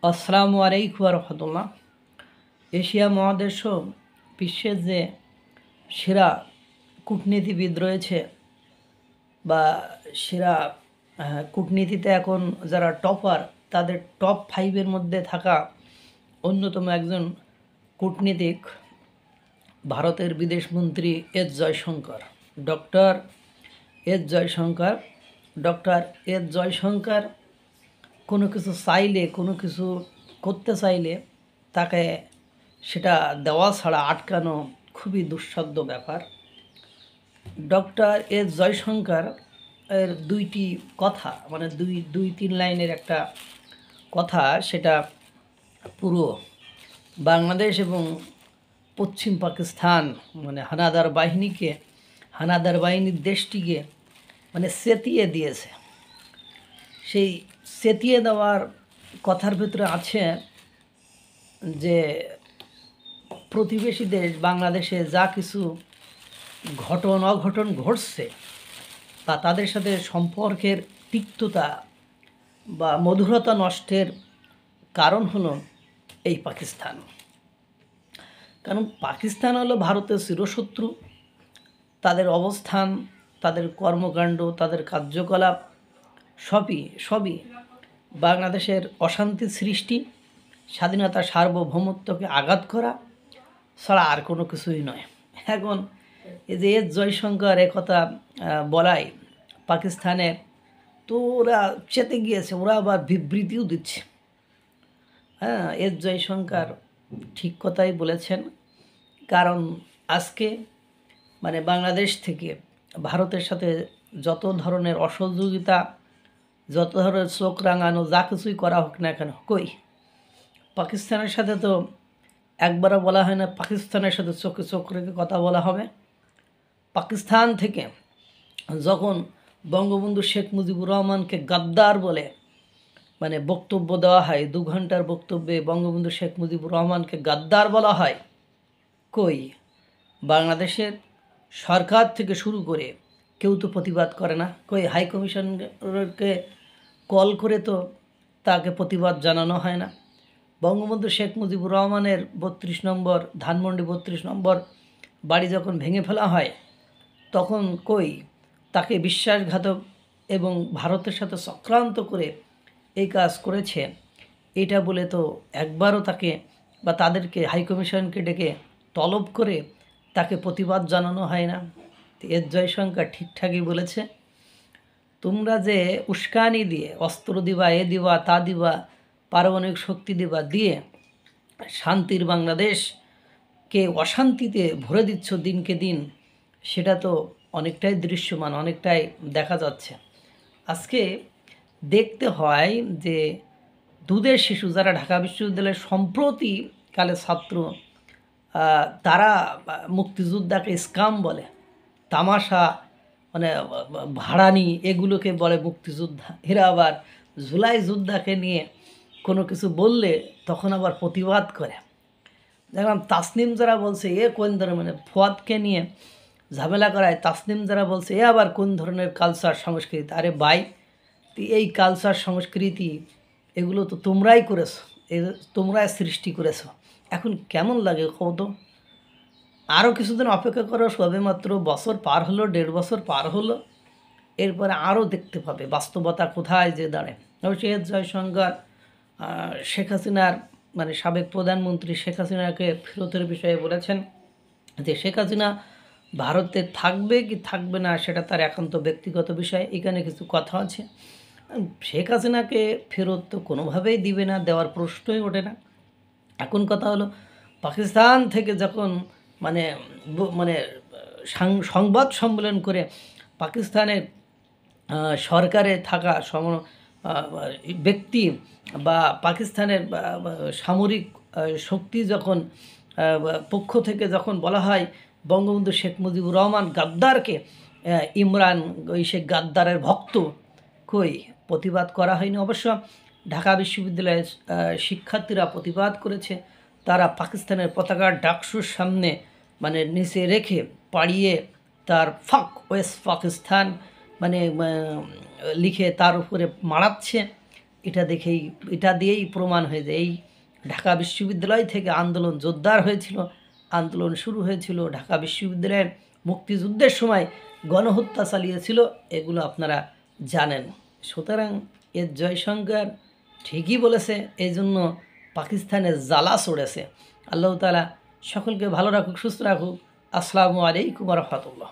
আসসালামু আলাইকুম রহমতুল্লাহ। এশিয়া মহাদেশ বিশ্বের যে সেরা কূটনীতিবিদ রয়েছে বা সেরা কূটনীতিতে এখন যারা টপার, তাদের টপ 5-এর মধ্যে থাকা অন্যতম একজন কূটনীতিক ভারতের বিদেশমন্ত্রী S Jaishankar. Doctor S Jaishankar doctor S Jaishankar কোনো কিছু চাইলে, কোনো কিছু করতে চাইলে তাকে সেটা দেওয়া ছাড়া আটকানো খুবই দুঃসাধ্য ব্যাপার। ডক্টর এস জয়শঙ্কর এর দুইটি কথা, মানে দুই তিন লাইনের একটা কথা, সেটা পুরো বাংলাদেশ এবং পশ্চিম পাকিস্তান মানে হানাদার বাহিনীর দেশটিকে মানে চেতিয়ে দিয়েছে। সেই চেতিয়ে দেওয়ার কথার ভিতরে আছে যে প্রতিবেশী দেশ বাংলাদেশে যা কিছু অঘটন ঘটছে বা তাদের সাথে সম্পর্কের তিক্ততা বা মধুরতা নষ্টের কারণ হলো এই পাকিস্তান। কারণ পাকিস্তান হলো ভারতের চিরশত্রু। তাদের অবস্থান, তাদের কর্মকাণ্ড, তাদের কার্যকলাপ সবই বাংলাদেশের অশান্তি সৃষ্টি, স্বাধীনতা সার্বভৌমত্বকে আঘাত করা ছাড়া আর কোনো কিছুই নয়। এখন এই যে এস জয়শঙ্কর কথা বলায় পাকিস্তানের, তো ওরা চেতে গিয়েছে, ওরা আবার বিবৃতিও দিচ্ছে। হ্যাঁ, এস জয়শঙ্কর ঠিক কথাই বলেছেন। কারণ আজকে মানে বাংলাদেশ থেকে ভারতের সাথে যত ধরনের অসহযোগিতা, যত ধরনের চোখ রাঙানো, যা কিছুই করা হোক না কেন, কই পাকিস্তানের সাথে তো একবারও বলা হয় না পাকিস্তানের সাথে চোখে চোখ রেখে কথা বলা হবে। পাকিস্তান থেকে যখন বঙ্গবন্ধু শেখ মুজিবুর রহমানকে গাদ্দার বলে মানে বক্তব্য দেওয়া হয়, 2 ঘন্টার বক্তব্যে বঙ্গবন্ধু শেখ মুজিবুর রহমানকে গাদ্দার বলা হয়, কই বাংলাদেশের সরকার থেকে শুরু করে কেউ তো প্রতিবাদ করে না। কই হাইকমিশনকে কল করে তো তাকে প্রতিবাদ জানানো হয় না। বঙ্গবন্ধু শেখ মুজিবুর রহমানের 32 নম্বর ধানমন্ডি 32 নম্বর বাড়ি যখন ভেঙে ফেলা হয়, তখন কই তাকে বিশ্বাসঘাতক এবং ভারতের সাথে চক্রান্ত করে এই কাজ করেছে এটা বলে তো একবারও তাকে বা তাদেরকে হাইকমিশনকে ডেকে তলব করে তাকে প্রতিবাদ জানানো হয় না। এস জয়শঙ্কর ঠিকঠাকই বলেছে, তোমরা যে উস্কানি দিয়ে অস্ত্র দিবা, এ দিবা, তা দিবা, পারমাণবিক শক্তি দিবা, দিয়ে শান্তির বাংলাদেশকে অশান্তিতে ভরে দিচ্ছ দিনকে দিন, সেটা তো অনেকটাই দৃশ্যমান, অনেকটাই দেখা যাচ্ছে। আজকে দেখতে হয় যে দুধের শিশু যারা ঢাকা বিশ্ববিদ্যালয়ের সম্প্রতিকালে ছাত্র, তারা মুক্তিযোদ্ধাকে স্কাম বলে, তামাশা মানে ভাড়ানি এগুলোকে বলে মুক্তিযোদ্ধা। এরা আবার জুলাই যোদ্ধাকে নিয়ে কোনো কিছু বললে তখন আবার প্রতিবাদ করে। দেখলাম তাসনিম যারা বলছে এ কোন ধরনের, মানে ফুয়াদকে নিয়ে ঝামেলা করায় তাসনিম যারা বলছে এ আবার কোন ধরনের কালচার সংস্কৃতি। আরে ভাই, এই কালচার সংস্কৃতি এগুলো তো তোমরাই করেছো, তোমরাই সৃষ্টি করেছো। এখন কেমন লাগে কত? আরও কিছুদিন অপেক্ষা করো, সবে মাত্র বছর পার হলো, 1.5 বছর পার হলো, এরপরে আরও দেখতে পাবে বাস্তবতা কোথায় যে দাঁড়ায়। অবশ্যই এস জয়শঙ্কর শেখ হাসিনার মানে সাবেক প্রধানমন্ত্রী শেখ হাসিনাকে ফেরতের বিষয়ে বলেছেন যে শেখ হাসিনা ভারতে থাকবে কি থাকবে না সেটা তার একান্ত ব্যক্তিগত বিষয়। এখানে কিছু কথা আছে, শেখ হাসিনাকে ফেরত তো কোনোভাবেই দিবে না, দেওয়ার প্রশ্নই ওঠে না। এখন কথা হলো পাকিস্তান থেকে যখন মানে মানে সংবাদ সম্মেলন করে পাকিস্তানের সরকারে থাকা ব্যক্তি বা পাকিস্তানের সামরিক শক্তি যখন পক্ষ থেকে যখন বলা হয় বঙ্গবন্ধু শেখ মুজিবুর রহমান গাদ্দারকে, ইমরান ওই শেখ গাদ্দারের ভক্ত, কই প্রতিবাদ করা হয়নি। অবশ্য ঢাকা বিশ্ববিদ্যালয়ের শিক্ষার্থীরা প্রতিবাদ করেছে। তারা পাকিস্তানের পতাকার ডাকসুর সামনে মানে নিচে রেখে পাড়িয়ে তার ফাক ওয়েস্ট পাকিস্তান মানে লিখে তার উপরে মারাচ্ছে। এটা দিয়েই প্রমাণ হয়ে যায়। এই ঢাকা বিশ্ববিদ্যালয় থেকে আন্দোলন জোরদার হয়েছিল, আন্দোলন শুরু হয়েছিল, ঢাকা বিশ্ববিদ্যালয়ের মুক্তিযুদ্ধের সময় গণহত্যা চালিয়েছিল, এগুলো আপনারা জানেন। সুতরাং এর জয়শঙ্কর ঠিকই বলেছে, এই জন্য পাকিস্তানের জ্বালা চড়েছে। আল্লাহ তাআলা সকলকে ভালো রাখুক, সুস্থ রাখুক। আসসালামু আলাইকুম ওয়া রাহমাতুল্লাহ।